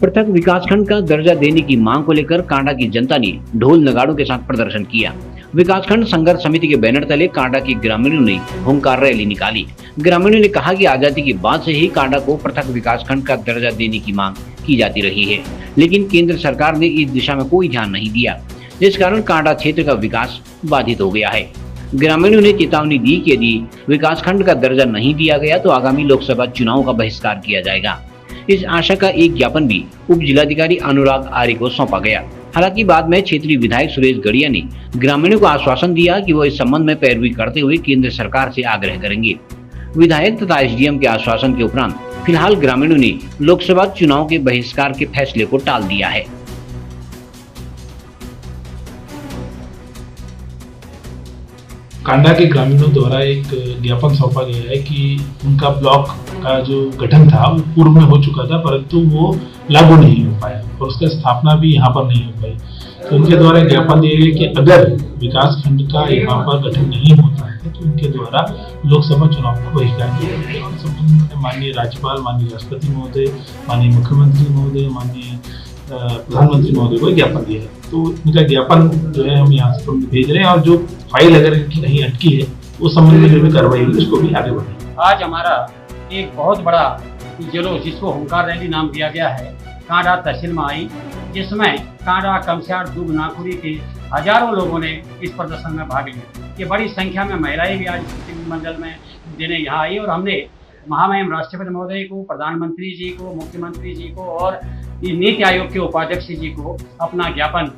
पृथक विकासखंड का दर्जा देने की मांग को लेकर कांडा की जनता ने ढोल नगाड़ों के साथ प्रदर्शन किया। विकासखंड संघर्ष समिति के बैनर तले कांडा के ग्रामीणों ने हुंकार रैली निकाली। ग्रामीणों ने कहा कि आजादी के बाद से ही कांडा को पृथक विकासखंड का दर्जा देने की मांग की जाती रही है, लेकिन केंद्र सरकार ने इस दिशा में कोई ध्यान नहीं दिया, जिस कारण कांडा क्षेत्र का विकास बाधित हो गया है। ग्रामीणों ने चेतावनी दी कि यदि विकासखंड का दर्जा नहीं दिया गया तो आगामी लोकसभा चुनाव का बहिष्कार किया जाएगा। इस आशा का एक ज्ञापन भी उप जिलाधिकारी अनुराग आर्य को सौंपा गया। हालांकि बाद में क्षेत्रीय विधायक सुरेश गड़िया ने ग्रामीणों को आश्वासन दिया कि वो इस संबंध में पैरवी करते हुए केंद्र सरकार से आग्रह करेंगे। विधायक तथा एसडीएम के आश्वासन के उपरांत फिलहाल ग्रामीणों ने लोकसभा चुनाव के बहिष्कार के फैसले को टाल दिया है। कांडा के ग्रामीणों द्वारा एक ज्ञापन सौंपा गया है कि उनका ब्लॉक का जो गठन था वो पूर्व में हो चुका था, परंतु वो लागू नहीं हो पाया और उसका स्थापना भी यहाँ पर नहीं हो पाई। तो उनके द्वारा ज्ञापन दिया गया कि अगर विकास खंड का यहाँ पर गठन नहीं होता है तो उनके द्वारा लोकसभा चुनाव का बहिष्कार किया जाएगा। और संबंध में माननीय राज्यपाल, माननीय राष्ट्रपति महोदय, माननीय मुख्यमंत्री महोदय, माननीय प्रधानमंत्री महोदय को ज्ञापन दिया है। तो इनका ज्ञापन जो है हम यहाँ से भेज रहे हैं और जो फाइल अगर इनकी नहीं अटकी है उस संबंध में जो भी कार्रवाई होगी उसको भी आगे बढ़ाएंगे। आज हमारा एक बहुत बड़ा जुलूस जिसको हुंकार रैली नाम दिया गया है कांडा तहसील में आई, जिसमें कांडा, कमस्याड़, दूब, नाकुरी के हजारों लोगों ने इस प्रदर्शन में भाग लिया। ये बड़ी संख्या में महिलाएं भी आज मंडल में देने यहाँ आई और हमने महामहिम राष्ट्रपति महोदय को, प्रधानमंत्री जी को, मुख्यमंत्री जी को और नीति आयोग के उपाध्यक्ष जी को अपना ज्ञापन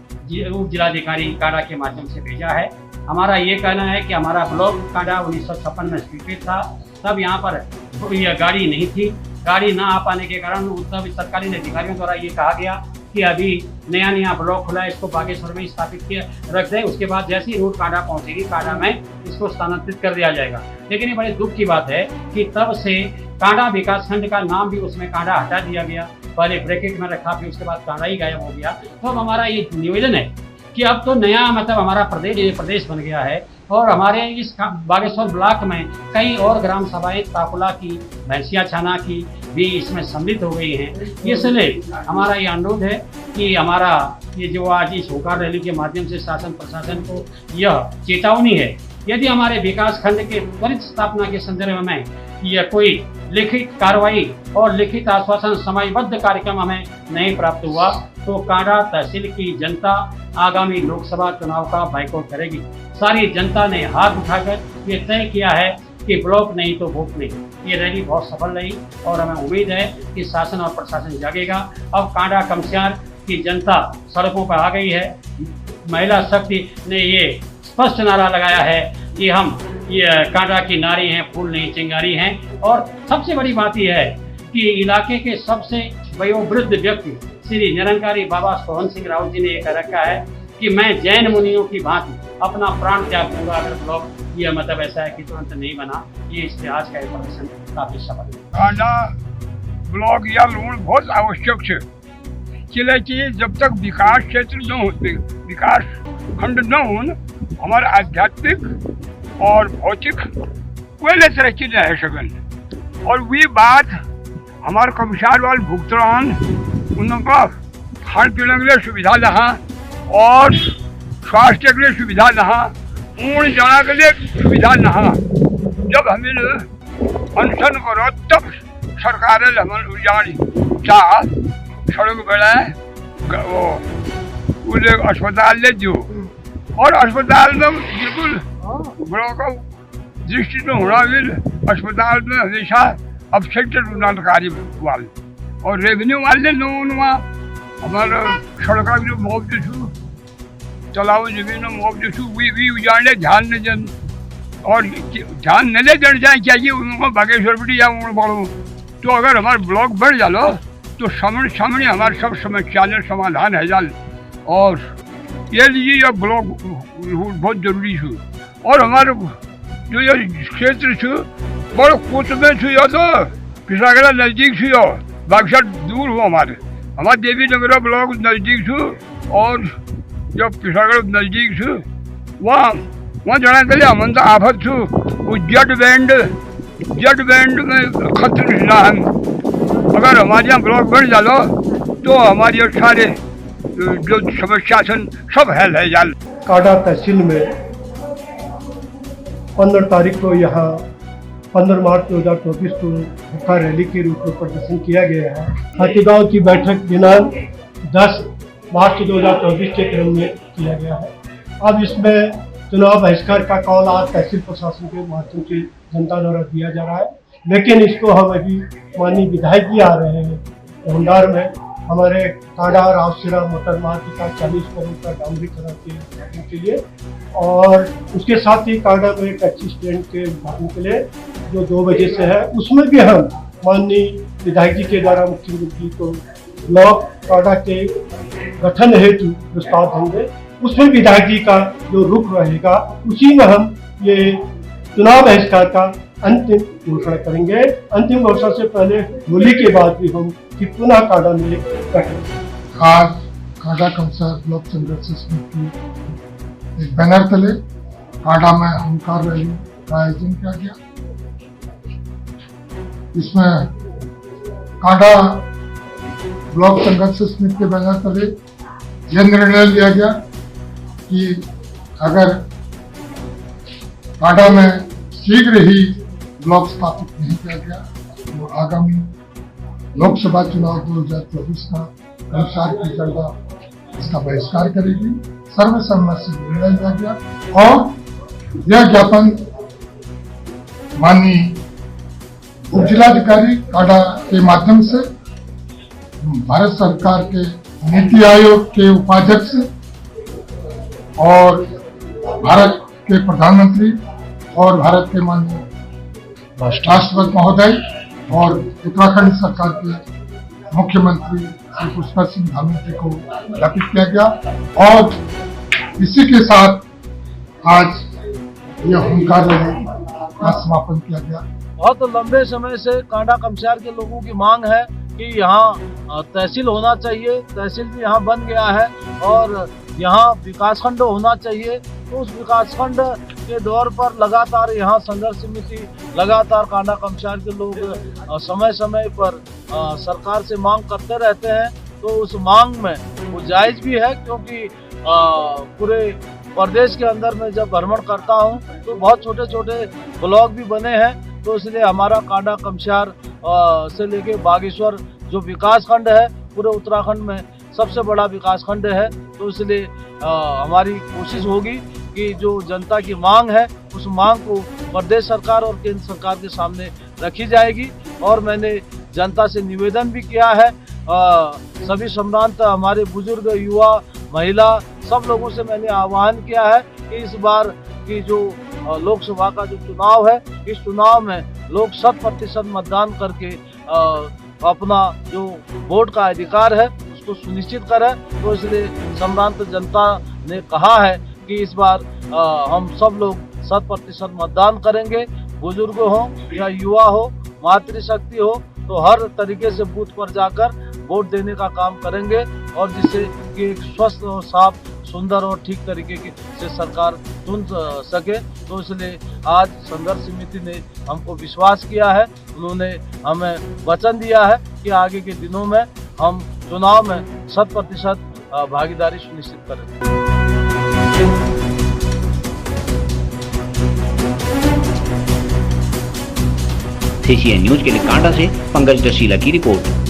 उप जिलाधिकारी कांडा के माध्यम से भेजा है। हमारा ये कहना है कि हमारा ब्लॉक कांडा 1956 में स्वीकृत था, तब यहाँ पर यह गाड़ी नहीं थी। गाड़ी ना आ पाने के कारण तब सरकारी अधिकारियों द्वारा ये कहा गया कि अभी नया ब्लॉक खुला है, इसको बागेश्वर में स्थापित किया रख दें, उसके बाद जैसे ही रोड कांडा पहुंचेगी कांडा में इसको स्थानांतरित कर दिया जाएगा। लेकिन ये बड़े दुख की बात है कि तब से कांडा विकासखंड का नाम भी उसमें कांडा हटा दिया गया, पहले ब्रैकेट में रखा, फिर उसके बाद कांडा ही गायब हो गया। तो अब हमारा ये निवेदन है कि अब तो नया मतलब हमारा प्रदेश बन गया है और हमारे इस बागेश्वर ब्लॉक में कई और ग्राम सभाएं ताकुला की, भैंसिया छाना की भी इसमें सम्मिलित हो गई हैं। इसलिए हमारा ये अनुरोध है कि हमारा ये जो आज इस हुंकार रैली के माध्यम से शासन प्रशासन को यह चेतावनी है, यदि हमारे विकास खंड के त्वरित स्थापना के संदर्भ में यह कोई लिखित कार्रवाई और लिखित आश्वासन, समयबद्ध कार्यक्रम हमें नहीं प्राप्त हुआ तो कांडा तहसील की जनता आगामी लोकसभा चुनाव का बाइकआउट करेगी। सारी जनता ने हाथ उठाकर ये तय किया है कि ब्लॉक नहीं तो वोट नहीं। ये रैली बहुत सफल रही और हमें उम्मीद है कि शासन और प्रशासन जागेगा। अब कांडा कमस्याड़ की जनता सड़कों पर आ गई है। महिला शक्ति ने ये स्पष्ट नारा लगाया है कि हम ये कांडा की नारी हैं, फूल नहीं चिंगारी हैं। और सबसे बड़ी बात यह है कि इलाके के सबसे वयोवृद्ध व्यक्ति श्री निरंकारी बाबा सोहन सिंह राउत जी ने यह कह रखा है कि मैं जैन मुनियों की भांति अपना प्राण त्याग दूंगा अगर ब्लॉक यह मतलब ऐसा है कि तुरंत नहीं बना। ये इसलिए आज का प्रदर्शन काफी सफल है। कांडा ब्लॉक या लोन बहुत आवश्यक है, इसलिए जब तक विकास क्षेत्र न हो, विकास खंड न हो, हमारे आध्यात्मिक और भौतिक कोई तरक्की न है सकन। और वही बात हमारे कमस्याड़ वाले भुगतान उनका खान पीने के लिए सुविधा रहा और स्वास्थ्य के लिए सुविधा रहा, ऊन जाना के लिए सुविधा रहा। जब हमें अनशन करो तब सरकार चाह सड़क बनाए, वो अस्पताल ले दो और अस्पताल में बिल्कुल ब्लॉक दृष्टि में होना भी अस्पताल में हमेशा अफसेक्टेड कार्य वाले और रेवेन्यू वाले लोग वहाँ हमारा सड़क जो मुआवजे छू चलाओ जमीन मुआवजे छू वी उजाड़ने ध्यान न जन और ध्यान न ले जन जाए चाहिए उनको बागेश्वर पटी या बढ़ो। तो अगर हमारा ब्लॉक बढ़ जालो तो सामने हमारे सब समस्या समाधान है जाल। और ये लीजिए यह ब्लॉक बहुत जरूरी छू और हमारे जो ये क्षेत्र छू बड़ो कोच में छू या तो पिसागड़ा नज़दीक से हो, बागसर दूर हो हमारे देवी नगरा ब्लॉक नज़दीक से और जब पिसागड़ नज़दीक से वहाँ जाना के लिए हम तो आफत छू वो जेट बैंड में खतरे ना हम अगर हमारे यहाँ ब्लॉक बन जालो तो हमारी सारे जो समस्या सब हल है जाल। कांडा तहसील में 15 तारीख को यहाँ 15 मार्च 2024 को हुक्का रैली के रूप में प्रदर्शन किया गया है। हाथीगांव की बैठक दिनांक 10 मार्च 2024 के क्रम में किया गया है। अब इसमें चुनाव बहिष्कार का कॉल आज तहसील प्रशासन के माध्यम से जनता द्वारा दिया जा रहा है, लेकिन इसको हम अभी माननीय विधायक जी आ रहे हैं होंडार में हमारे कांडा रावसिरा मोटर मार्ग का 40 करोड़ का डामरीकरण के लिए और उसके साथ ही कांडा में टैक्सी स्टैंड के उद्घाटन के लिए जो 2 बजे से है, उसमें भी हम माननीय विधायक जी के द्वारा मुख्यमंत्री को ब्लॉक कांडा के गठन हेतु प्रस्ताव देंगे। उसमें विधायक जी का जो रुख रहेगा उसी में हम ये चुनाव बहिष्कार का अंतिम घोषणा करेंगे। अंतिम घोषणा से पहले होली के बाद भी हम कि पुनः कांडा में बैठेंगे। आज कांडा कमसार ब्लॉक संघर्ष समिति एक बैनर तले कांडा में हुंकार रैली का आयोजन किया गया। इसमें कांडा ब्लॉक संघर्ष समिति के बैनर तले यह निर्णय लिया गया कि अगर कांडा में शीघ्र ही ब्लॉक स्थापित नहीं किया गया तो आगामी लोकसभा चुनाव 2024 का अनुसार की जनता इसका बहिष्कार करेगी। सर्वसम्मति से निर्णय लिया गया और यह ज्ञापन माननीय उप जिलाधिकारी कांडा के माध्यम से भारत सरकार के नीति आयोग के उपाध्यक्ष और भारत के प्रधानमंत्री और भारत के माननीय राष्ट्रपति महोदय और उत्तराखंड सरकार के मुख्यमंत्री श्री पुष्कर सिंह धामी जी को ज्ञापित किया गया और इसी के साथ आज यह हुंकार रैली का समापन किया गया। बहुत लंबे समय से कांडा कमस्यार के लोगों की मांग है कि यहाँ तहसील होना चाहिए। तहसील भी यहाँ बन गया है और यहाँ विकासखंड होना चाहिए। तो उस विकासखंड के दौर पर लगातार यहाँ संघर्ष समिति लगातार कांडा कमस्यार के लोग समय समय पर सरकार से मांग करते रहते हैं। तो उस मांग में वो जायज भी है क्योंकि पूरे प्रदेश के अंदर में जब भ्रमण करता हूँ तो बहुत छोटे छोटे ब्लॉक भी बने हैं। तो इसलिए हमारा कांडा कमस्यार से लेके बागेश्वर जो विकास खंड है पूरे उत्तराखंड में सबसे बड़ा विकास खंड है। तो इसलिए हमारी कोशिश होगी कि जो जनता की मांग है उस मांग को प्रदेश सरकार और केंद्र सरकार के सामने रखी जाएगी। और मैंने जनता से निवेदन भी किया है, सभी सम्भ्रांत हमारे बुजुर्ग युवा महिला सब लोगों से मैंने आह्वान किया है कि इस बार की जो लोकसभा का जो चुनाव है इस चुनाव में लोग 100% मतदान करके अपना जो वोट का अधिकार है उसको सुनिश्चित करें। तो इसलिए सम्भ्रांत जनता ने कहा है कि इस बार हम सब लोग 100% मतदान करेंगे। बुजुर्ग हो या युवा हो मातृशक्ति हो तो हर तरीके से बूथ पर जाकर वोट देने का काम करेंगे और जिससे कि एक स्वस्थ और साफ सुंदर और ठीक तरीके से सरकार चुन सके। तो इसलिए आज संघर्ष समिति ने हमको विश्वास किया है, उन्होंने हमें वचन दिया है कि आगे के दिनों में हम चुनाव में 100% भागीदारी सुनिश्चित करेंगे। CCN न्यूज के लिए कांडा से पंकज दशीला की रिपोर्ट।